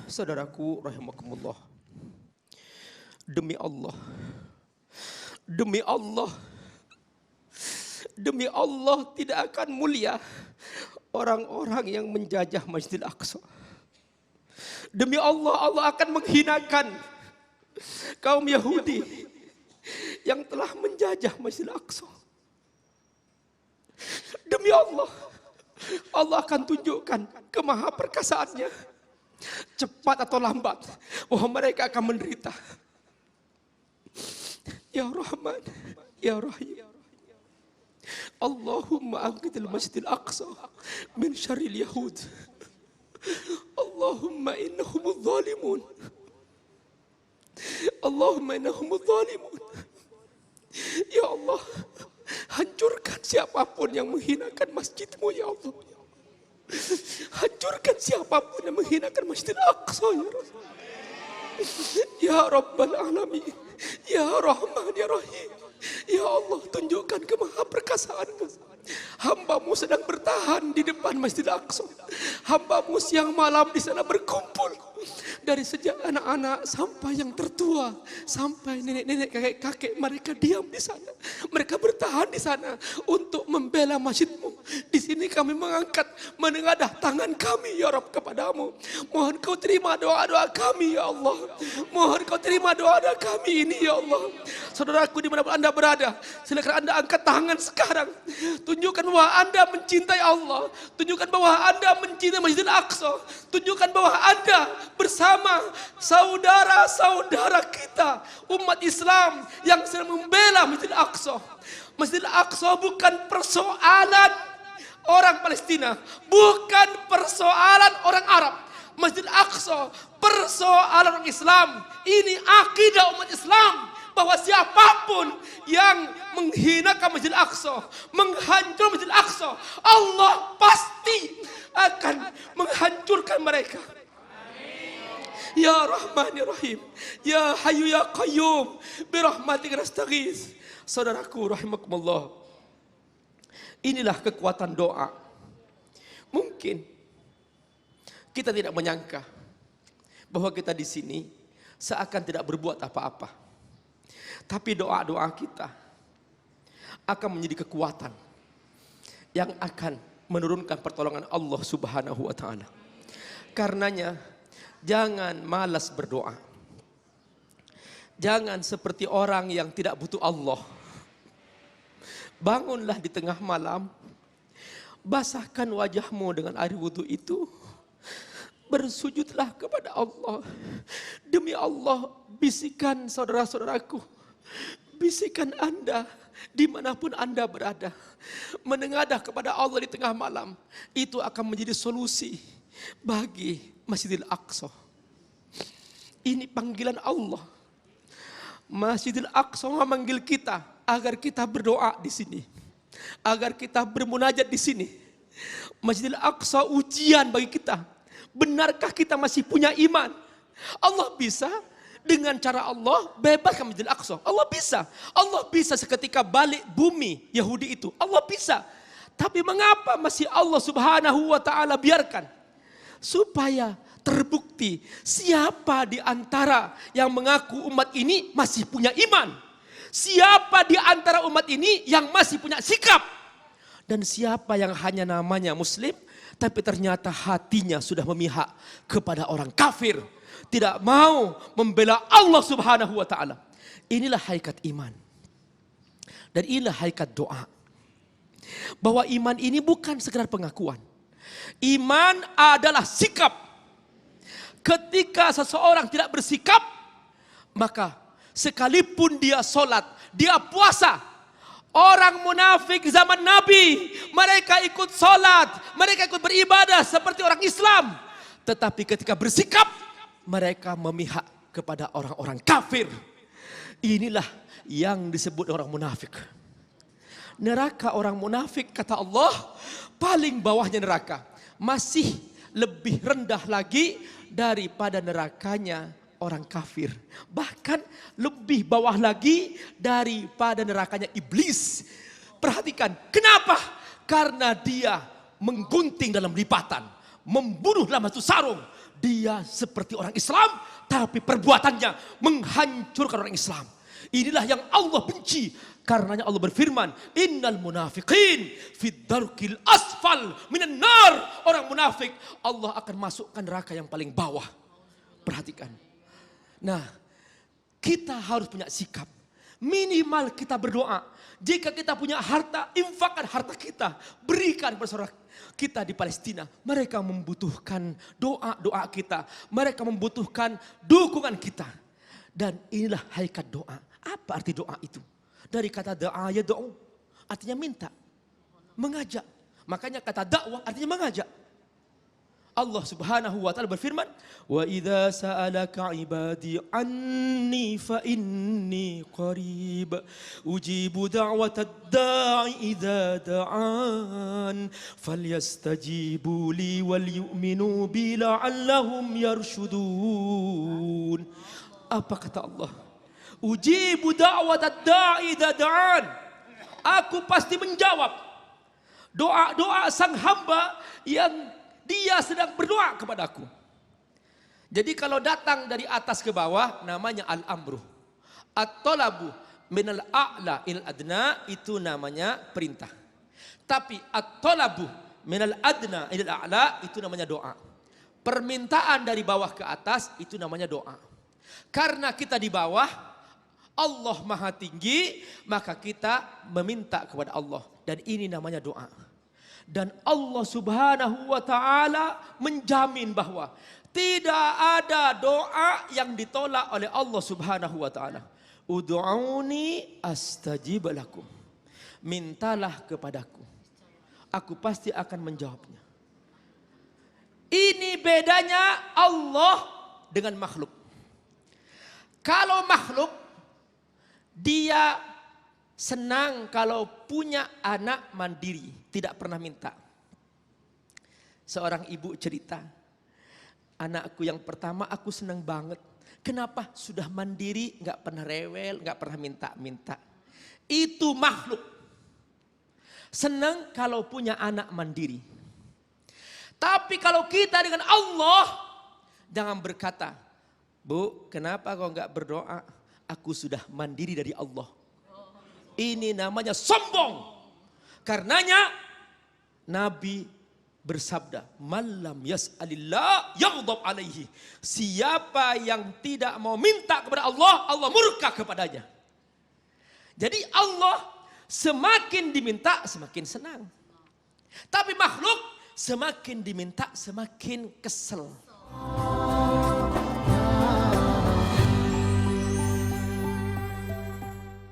Saudaraku rahimakumullah. Demi Allah. Demi Allah. Demi Allah tidak akan mulia orang-orang yang menjajah Masjidil Aqsa. Demi Allah, Allah akan menghinakan kaum Yahudi yang telah menjajah Masjidil Aqsa. Demi Allah, Allah akan tunjukkan kemahaperkasaannya. Cepat atau lambat, bahwa mereka akan menderita. Ya Rahman, Ya Rahim. Allahumma anqidil Masjidil Aqsa min syarril Yahud. Allahumma innahumudz zalimun. Allahumma innahumudz zalimun. Ya Allah, hancurkan siapapun yang menghinakan masjid-Mu ya Allah. Hancurkan siapapun yang menghinakan Masjidil Aqsa ya Rabb. Ya Rabbal Alamin, Ya Rahman, Ya Rahim. Ya Allah, tunjukkan kemahaperkasaan-Mu. Hamba-Mu sedang bertahan di depan Masjidil Aqsa. Hamba-Mu siang malam di sana berkumpul. Dari sejak anak-anak sampai yang tertua, sampai nenek-nenek, kakek-kakek, mereka diam di sana. Mereka bertahan di sana untuk membela masjid-Mu. Di sini kami menengadah tangan kami ya Rabb kepadamu. Mohon Kau terima doa-doa kami ya Allah. Mohon Kau terima doa-doa kami ini ya Allah. Saudaraku dimanapun Anda berada, silakan Anda angkat tangan sekarang. Tunjukkan bahwa Anda mencintai Allah. Tunjukkan bahwa Anda mencintai Masjidil Aqsa. Tunjukkan bahwa Anda bersama saudara-saudara kita umat Islam yang sedang membela Masjidil Aqsa. Masjidil Aqsa bukan persoalan orang Palestina, bukan persoalan orang Arab. Masjidil Aqsa persoalan orang Islam. Ini akidah umat Islam, bahwa siapapun yang menghinakan Masjidil Aqsa, menghancurkan Masjidil Aqsa, Allah pasti akan menghancurkan mereka. Ya Rahman, Ya Rahim, Ya Hayyu Ya Qayyum, birahmatika nastaghits. Saudaraku rahimakumullah, inilah kekuatan doa. Mungkin kita tidak menyangka bahwa kita di sini seakan tidak berbuat apa-apa. Tapi doa-doa kita akan menjadi kekuatan yang akan menurunkan pertolongan Allah Subhanahu wa taala. Karenanya jangan malas berdoa. Jangan seperti orang yang tidak butuh Allah. Bangunlah di tengah malam, basahkan wajahmu dengan air wudhu itu, bersujudlah kepada Allah. Demi Allah, bisikan saudara-saudaraku, bisikan Anda dimanapun Anda berada, menengadah kepada Allah di tengah malam, itu akan menjadi solusi bagi Masjidil Aqsa. Ini panggilan Allah. Masjidil Aqsa memanggil kita agar kita berdoa di sini, agar kita bermunajat di sini. Masjidil Aqsa ujian bagi kita. Benarkah kita masih punya iman? Allah bisa dengan cara Allah bebaskan Masjidil Aqsa. Allah bisa. Allah bisa seketika balik bumi Yahudi itu. Allah bisa. Tapi mengapa masih Allah Subhanahu wa taala biarkan? Supaya terbukti siapa di antara yang mengaku umat ini masih punya iman. Siapa di antara umat ini yang masih punya sikap. Dan siapa yang hanya namanya muslim, tapi ternyata hatinya sudah memihak kepada orang kafir. Tidak mau membela Allah Subhanahu wa taala. Inilah hakikat iman. Dan inilah hakikat doa. Bahwa iman ini bukan sekedar pengakuan. Iman adalah sikap. Ketika seseorang tidak bersikap, maka sekalipun dia sholat, dia puasa. Orang munafik zaman Nabi, mereka ikut sholat, mereka ikut beribadah seperti orang Islam. Tetapi ketika bersikap, mereka memihak kepada orang-orang kafir. Inilah yang disebut orang munafik. Neraka orang munafik, kata Allah, paling bawahnya neraka. Masih lebih rendah lagi daripada nerakanya orang kafir. Bahkan lebih bawah lagi daripada nerakanya iblis. Perhatikan, kenapa? Karena dia menggunting dalam lipatan, membunuh dalam satu sarung. dia seperti orang Islam, tapi perbuatannya menghancurkan orang Islam. Inilah yang Allah benci. Karenanya Allah berfirman, innal munafiqin fid darkil asfal minan nar. Orang munafik Allah akan masukkan neraka yang paling bawah. Perhatikan. Nah, kita harus punya sikap. Minimal kita berdoa. Jika kita punya harta, infakkan harta kita. Berikan kepada saudara kita di Palestina. Mereka membutuhkan doa-doa kita. Mereka membutuhkan dukungan kita. Dan inilah hakikat doa. Apa arti doa itu? Dari kata doa ya doa. Artinya minta. Mengajak. Makanya kata dakwah artinya mengajak. Allah Subhanahu wa taala berfirman, "Wa idza sa'alaka 'ibadi 'anni fa inni qarib ujibu da'watad da'i idza da'an falyastajibu li wal yu'minu bi la'allahum yarshudun." Apa kata Allah? Ujibu da'watad da'i idza da'an. Aku pasti menjawab doa-doa sang hamba yang dia sedang berdoa kepadaku. Jadi kalau datang dari atas ke bawah namanya al-amru. At-talabu minal a'la il adna itu namanya perintah. Tapi at-talabu minal adna il a'la itu namanya doa. Permintaan dari bawah ke atas itu namanya doa. Karena kita di bawah, Allah Maha Tinggi, maka kita meminta kepada Allah. Dan ini namanya doa. Dan Allah Subhanahu wa taala menjamin bahwa tidak ada doa yang ditolak oleh Allah Subhanahu wa taala. Ud'uni astajib lakum. Mintalah kepadaku. Aku pasti akan menjawabnya. Ini bedanya Allah dengan makhluk. Kalau makhluk dia senang kalau punya anak mandiri, tidak pernah minta. Seorang ibu cerita, anakku yang pertama aku senang banget. Kenapa? Sudah mandiri, nggak pernah rewel, nggak pernah minta-minta. Itu makhluk. Senang kalau punya anak mandiri. Tapi kalau kita dengan Allah, jangan berkata, Bu, kenapa kau nggak berdoa? Aku sudah mandiri dari Allah. Ini namanya sombong. Karenanya Nabi bersabda, "Malam yas'alillah yaghdab alaihi." Siapa yang tidak mau minta kepada Allah, Allah murka kepadanya. Jadi Allah semakin diminta semakin senang. Tapi makhluk semakin diminta semakin kesel.